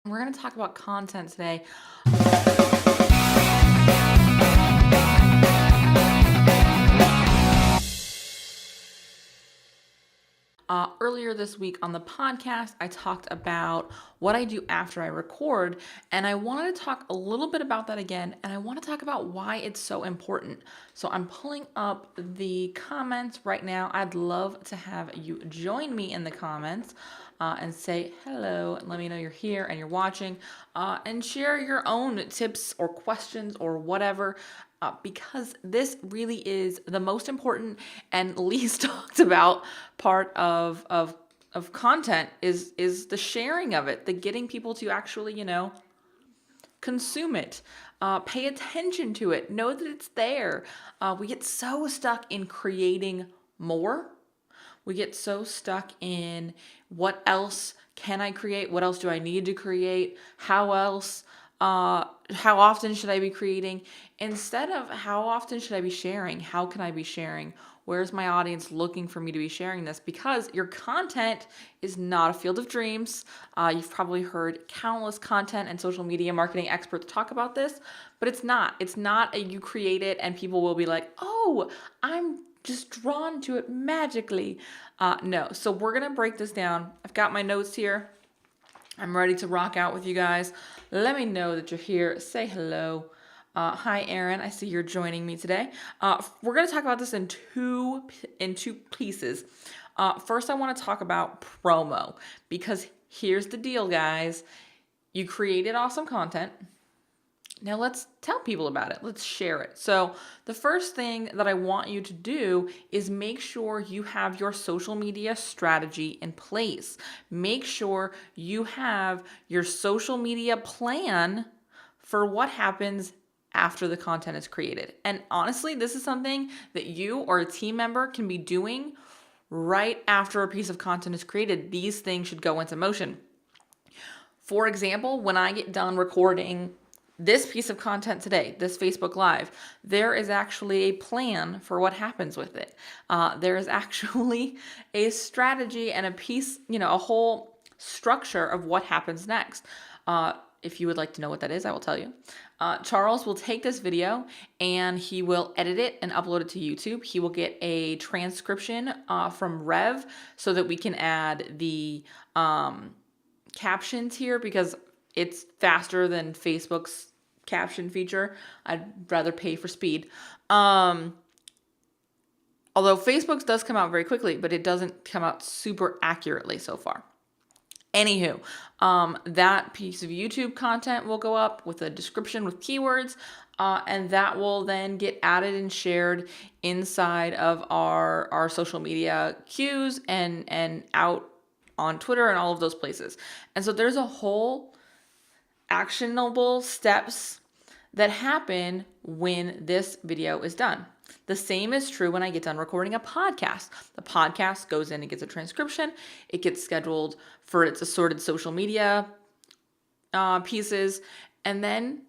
We're going to talk about content today. Earlier this week on the podcast, I talked about what I do after I record, and I wanted to talk a little bit about that again, and I want to talk about why it's so important. So I'm pulling up the comments right now. I'd love to have you join me in the comments and say hello, and let me know you're here and you're watching, and share your own tips or questions or whatever. Because this really is the most important and least talked about part of content is the sharing of it, the getting people to actually, consume it, pay attention to it, know that it's there. We get so stuck in creating more. We get so stuck in what else can I create? What else do I need to create? How else? How often should I be creating? Instead of how often should I be sharing? How can I be sharing? Where's my audience looking for me to be sharing this? Because your content is not a field of dreams. You've probably heard countless content and social media marketing experts talk about this, but it's not. It's not you create it and people will be like, oh, I'm just drawn to it magically. No. So we're going to break this down. I've got my notes here. I'm ready to rock out with you guys. Let me know that you're here. Say hello. Hi, Erin. I see you're joining me today. We're going to talk about this in two pieces. First, I want to talk about promo, because here's the deal, guys. You created awesome content. Now let's tell people about it. Let's share it. So the first thing that I want you to do is make sure you have your social media strategy in place. Make sure you have your social media plan for what happens after the content is created. And honestly, this is something that you or a team member can be doing right after a piece of content is created. These things should go into motion. For example, when I get done recording this piece of content today, this Facebook Live, there is actually a plan for what happens with it. There is actually a strategy and a piece, a whole structure of what happens next. If you would like to know what that is, I will tell you. Charles will take this video and he will edit it and upload it to YouTube. He will get a transcription from Rev so that we can add the captions here, because it's faster than Facebook's caption feature. I'd rather pay for speed. Although Facebook's does come out very quickly, but it doesn't come out super accurately so far. Anywho, that piece of YouTube content will go up with a description with keywords, and that will then get added and shared inside of our social media queues and out on Twitter and all of those places. And so there's a whole actionable steps that happen when this video is done. The same is true when I get done recording a podcast. The podcast goes in and gets a transcription. It gets scheduled for its assorted social media pieces, and then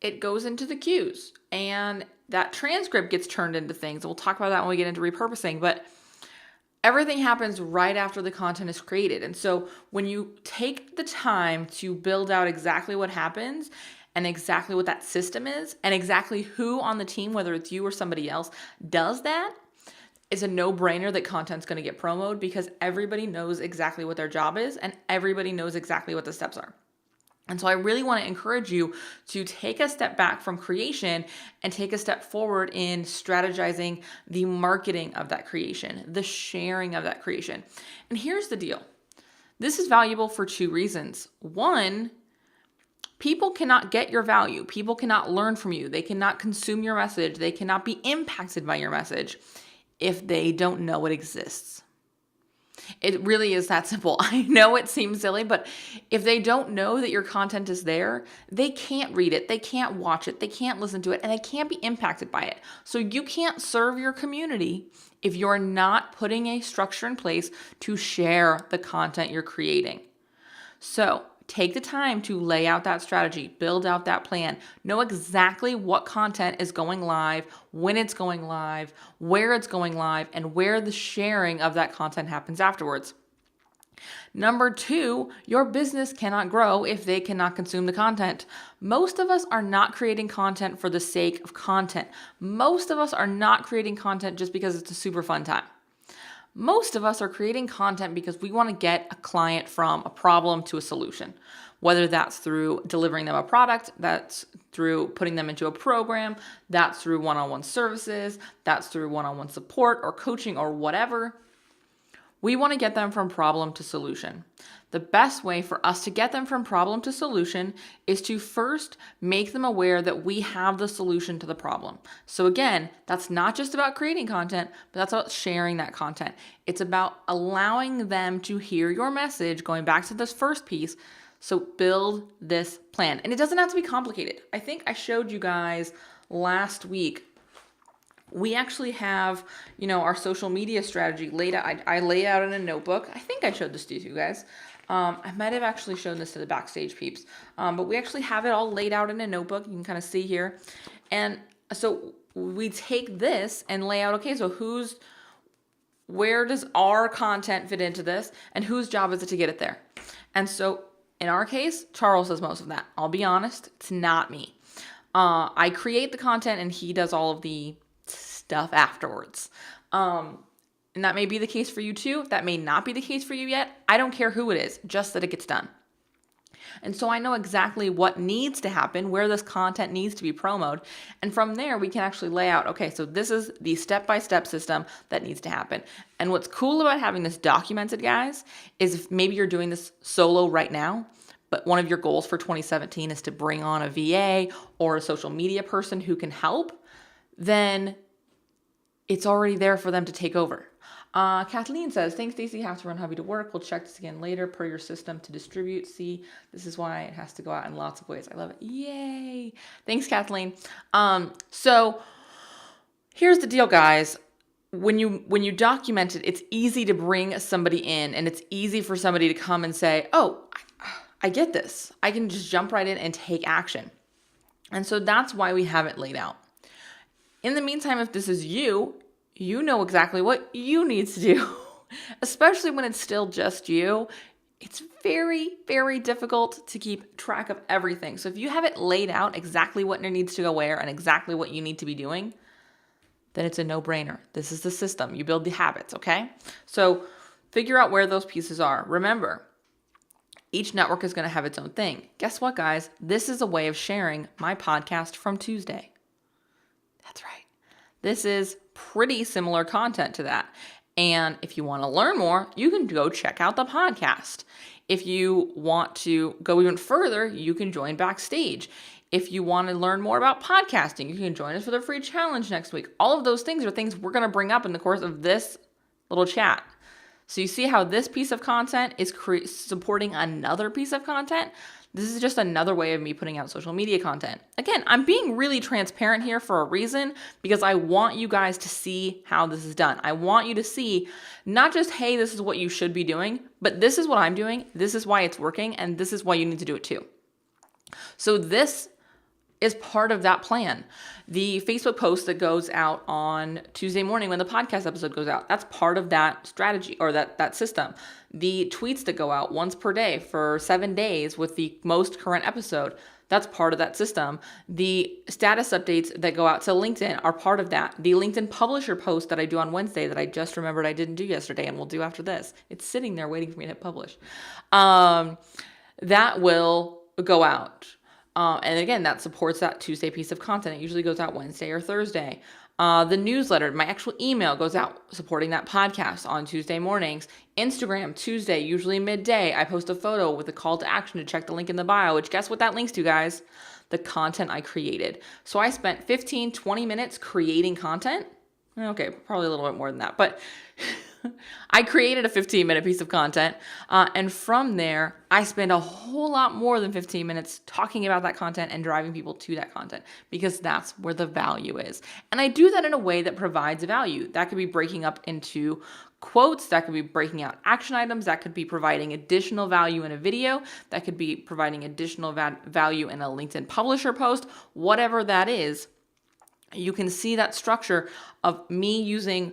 it goes into the queues. And that transcript gets turned into things. We'll talk about that when we get into repurposing, but everything happens right after the content is created. And so when you take the time to build out exactly what happens and exactly what that system is and exactly who on the team, whether it's you or somebody else, does that, it's a no-brainer that content's going to get promoted, because everybody knows exactly what their job is and everybody knows exactly what the steps are. And so I really want to encourage you to take a step back from creation and take a step forward in strategizing the marketing of that creation, the sharing of that creation. And here's the deal. This is valuable for two reasons. One, people cannot get your value. People cannot learn from you. They cannot consume your message. They cannot be impacted by your message if they don't know it exists. It really is that simple. I know it seems silly, but if they don't know that your content is there, they can't read it, they can't watch it, they can't listen to it, and they can't be impacted by it. So you can't serve your community if you're not putting a structure in place to share the content you're creating. So take the time to lay out that strategy, build out that plan, know exactly what content is going live, when it's going live, where it's going live, and where the sharing of that content happens afterwards. Number two, your business cannot grow if they cannot consume the content. Most of us are not creating content for the sake of content. Most of us are not creating content just because it's a super fun time. Most of us are creating content because we want to get a client from a problem to a solution, whether that's through delivering them a product, that's through putting them into a program, that's through one-on-one services, that's through one-on-one support or coaching or whatever. We want to get them from problem to solution. The best way for us to get them from problem to solution is to first make them aware that we have the solution to the problem. So again, that's not just about creating content, but that's about sharing that content. It's about allowing them to hear your message, going back to this first piece. So build this plan. And it doesn't have to be complicated. I think I showed you guys last week. We actually have, our social media strategy laid out. I lay out in a notebook. I think I showed this to you guys. I might have actually shown this to the backstage peeps, but we actually have it all laid out in a notebook. You can kind of see here. And so we take this and lay out, okay, so where does our content fit into this and whose job is it to get it there? And so in our case, Charles does most of that. I'll be honest, it's not me. I create the content and he does all of the stuff afterwards. And that may be the case for you too. That may not be the case for you yet. I don't care who it is, just that it gets done. And so I know exactly what needs to happen, where this content needs to be promoted. And from there, we can actually lay out, okay, so this is the step-by-step system that needs to happen. And what's cool about having this documented, guys, is if maybe you're doing this solo right now, but one of your goals for 2017 is to bring on a VA or a social media person who can help, then it's already there for them to take over. Kathleen says, thanks, Stacey. Have to run hubby to work. We'll check this again later per your system to distribute. See, this is why it has to go out in lots of ways. I love it. Yay. Thanks, Kathleen. So here's the deal, guys. When you document it, it's easy to bring somebody in and it's easy for somebody to come and say, oh, I get this. I can just jump right in and take action. And so that's why we have it laid out. In the meantime, if this is you know exactly what you need to do, especially when it's still just you. It's very, very difficult to keep track of everything. So if you have it laid out exactly what needs to go where and exactly what you need to be doing, then it's a no-brainer. This is the system. You build the habits, okay? So figure out where those pieces are. Remember, each network is going to have its own thing. Guess what, guys? This is a way of sharing my podcast from Tuesday. That's right. This is pretty similar content to that. And if you want to learn more, you can go check out the podcast. If you want to go even further, you can join Backstage. If you want to learn more about podcasting, you can join us for the free challenge next week. All of those things are things we're going to bring up in the course of this little chat. So you see how this piece of content is supporting another piece of content? This is just another way of me putting out social media content. Again, I'm being really transparent here for a reason because I want you guys to see how this is done. I want you to see not just, hey, this is what you should be doing, but this is what I'm doing. This is why it's working. And this is why you need to do it too. So this is part of that plan. The Facebook post that goes out on Tuesday morning when the podcast episode goes out, that's part of that strategy or that system. The tweets that go out once per day for 7 days with the most current episode, that's part of that system. The status updates that go out to LinkedIn are part of that. The LinkedIn publisher post that I do on Wednesday that I just remembered I didn't do yesterday and will do after this. It's sitting there waiting for me to hit publish. That will go out. And again, that supports that Tuesday piece of content. It usually goes out Wednesday or Thursday. The newsletter, my actual email goes out supporting that podcast on Tuesday mornings. Instagram, Tuesday, usually midday. I post a photo with a call to action to check the link in the bio, which guess what that links to, guys? The content I created. So I spent 15, 20 minutes creating content. Okay, probably a little bit more than that, but I created a 15-minute piece of content, and from there, I spend a whole lot more than 15 minutes talking about that content and driving people to that content because that's where the value is. And I do that in a way that provides value. That could be breaking up into quotes, that could be breaking out action items, that could be providing additional value in a video, that could be providing additional value in a LinkedIn publisher post, whatever that is. You can see that structure of me using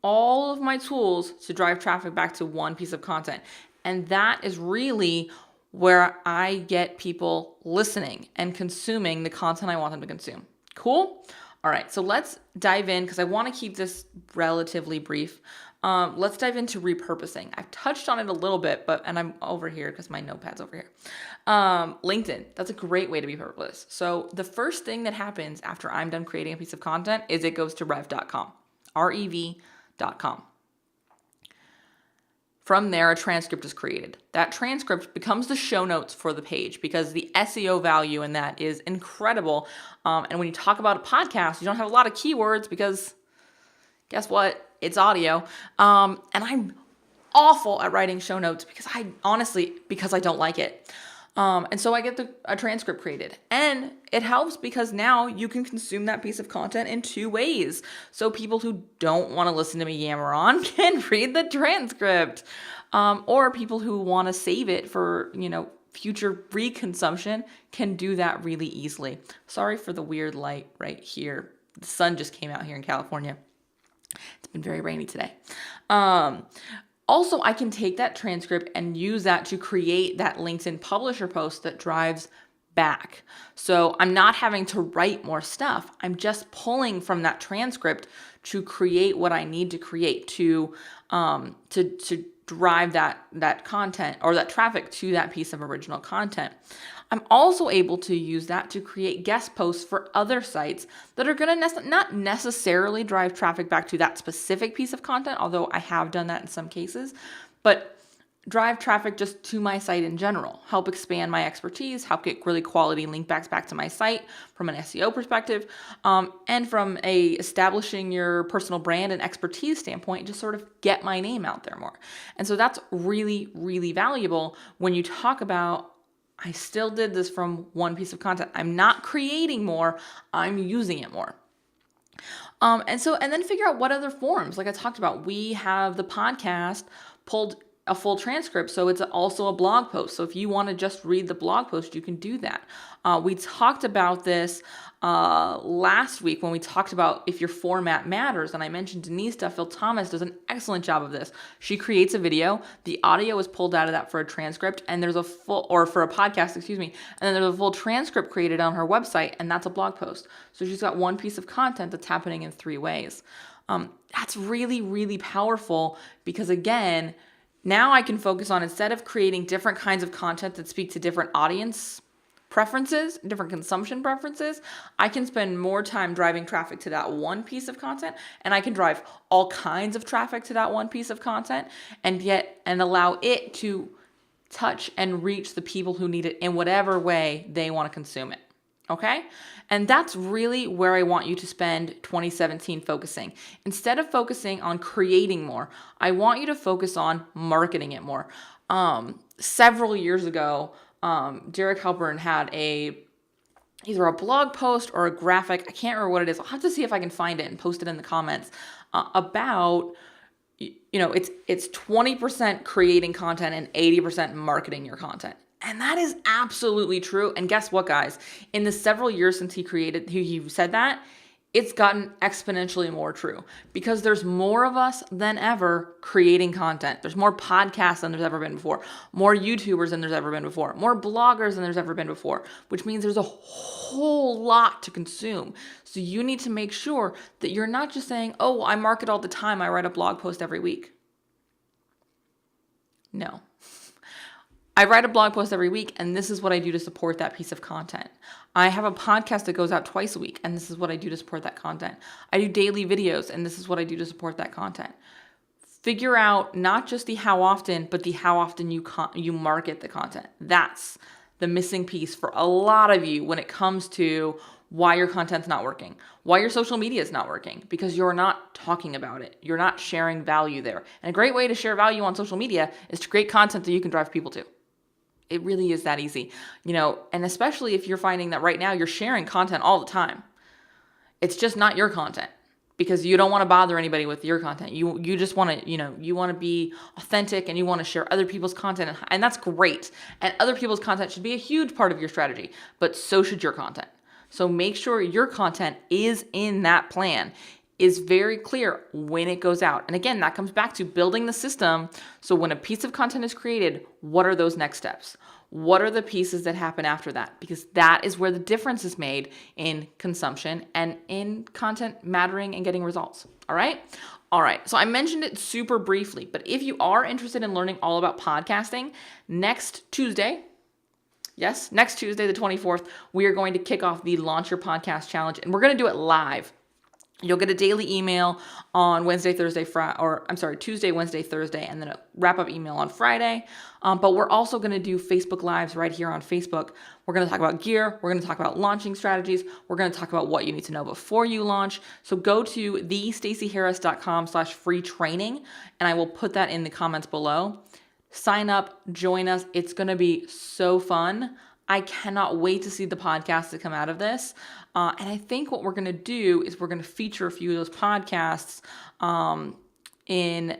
all of my tools to drive traffic back to one piece of content. And that is really where I get people listening and consuming the content I want them to consume. Cool? All right, so let's dive in because I want to keep this relatively brief. Let's dive into repurposing. I've touched on it a little bit, and I'm over here because my notepad's over here. LinkedIn, that's a great way to be purposeless. So the first thing that happens after I'm done creating a piece of content is it goes to rev.com, rev.com. From there, a transcript is created. That transcript becomes the show notes for the page because the SEO value in that is incredible. And when you talk about a podcast, you don't have a lot of keywords because guess what? It's audio. And I'm awful at writing show notes because I don't like it. And so I get a transcript created, and it helps because now you can consume that piece of content in two ways. So people who don't want to listen to me yammer on can read the transcript, or people who want to save it for, future reconsumption can do that really easily. Sorry for the weird light right here. The sun just came out here in California. It's been very rainy today. Also, I can take that transcript and use that to create that LinkedIn publisher post that drives back. So I'm not having to write more stuff. I'm just pulling from that transcript to create what I need to create to drive that content or that traffic to that piece of original content. I'm also able to use that to create guest posts for other sites that are going to not necessarily drive traffic back to that specific piece of content, although I have done that in some cases, but drive traffic just to my site in general, help expand my expertise, help get really quality link backs back to my site from an SEO perspective, and from a establishing your personal brand and expertise standpoint, just sort of get my name out there more. And so that's really, really valuable when you talk about I still did this from one piece of content. I'm not creating more, I'm using it more. And then figure out what other forms, like I talked about, we have the podcast pulled a full transcript, so it's also a blog post. So if you want to just read the blog post, you can do that. We talked about this last week when we talked about if your format matters, and I mentioned Denise Duffield-Thomas does an excellent job of this. She creates a video, the audio is pulled out of that for a transcript, and there's for a podcast, and then there's a full transcript created on her website, and that's a blog post. So she's got one piece of content that's happening in 3 ways. That's really, really powerful because again, now I can focus on, instead of creating different kinds of content that speak to different audience preferences, different consumption preferences, I can spend more time driving traffic to that one piece of content, and I can drive all kinds of traffic to that one piece of content and allow it to touch and reach the people who need it in whatever way they want to consume it. Okay? And that's really where I want you to spend 2017 focusing. Instead of focusing on creating more, I want you to focus on marketing it more. Several years ago, Derek Halpern had either a blog post or a graphic, I can't remember what it is. I'll have to see if I can find it and post it in the comments, about, it's 20% creating content and 80% marketing your content. And that is absolutely true. And guess what, guys? In the several years since he said that, it's gotten exponentially more true because there's more of us than ever creating content. There's more podcasts than there's ever been before, more YouTubers than there's ever been before, more bloggers than there's ever been before, which means there's a whole lot to consume. So you need to make sure that you're not just saying, oh, I market all the time, I write a blog post every week. No. I write a blog post every week, and this is what I do to support that piece of content. I have a podcast that goes out twice a week, and this is what I do to support that content. I do daily videos, and this is what I do to support that content. Figure out not just the how often, but the how often you market the content. That's the missing piece for a lot of you when it comes to why your content's not working, why your social media is not working, because you're not talking about it. You're not sharing value there. And a great way to share value on social media is to create content that you can drive people to. It really is that easy, and especially if you're finding that right now you're sharing content all the time. It's just not your content because you don't want to bother anybody with your content. You just want to, you want to be authentic and you want to share other people's content, and that's great. And other people's content should be a huge part of your strategy, but so should your content. So make sure your content is in that plan. is very clear when it goes out. And again, that comes back to building the system. So when a piece of content is created, what are those next steps? What are the pieces that happen after that? Because that is where the difference is made in consumption and in content mattering and getting results. All right. All right. So I mentioned it super briefly, but if you are interested in learning all about podcasting, next Tuesday, yes, next Tuesday, the 24th, we are going to kick off the Launch Your Podcast Challenge, and we're going to do it live. You'll get a daily email on Tuesday, Wednesday, Thursday, and then a wrap-up email on Friday. But we're also going to do Facebook Lives right here on Facebook. We're going to talk about gear. We're going to talk about launching strategies. We're going to talk about what you need to know before you launch. So go to thestaceyharris.com/free training, and I will put that in the comments below. Sign up, join us. It's going to be so fun. I cannot wait to see the podcasts that come out of this. And I think what we're going to do is we're going to feature a few of those podcasts in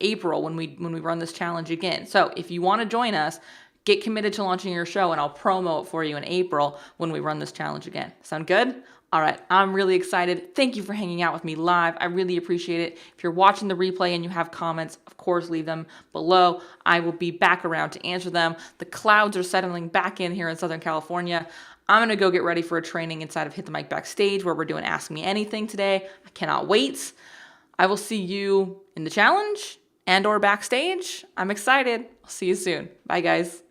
April when we run this challenge again. So if you want to join us, get committed to launching your show, and I'll promo it for you in April when we run this challenge again. Sound good? All right, I'm really excited. Thank you for hanging out with me live. I really appreciate it. If you're watching the replay and you have comments, of course, leave them below. I will be back around to answer them. The clouds are settling back in here in Southern California. I'm going to go get ready for a training inside of Hit the Mic Backstage where we're doing Ask Me Anything today. I cannot wait. I will see you in the challenge and or backstage. I'm excited. I'll see you soon. Bye, guys.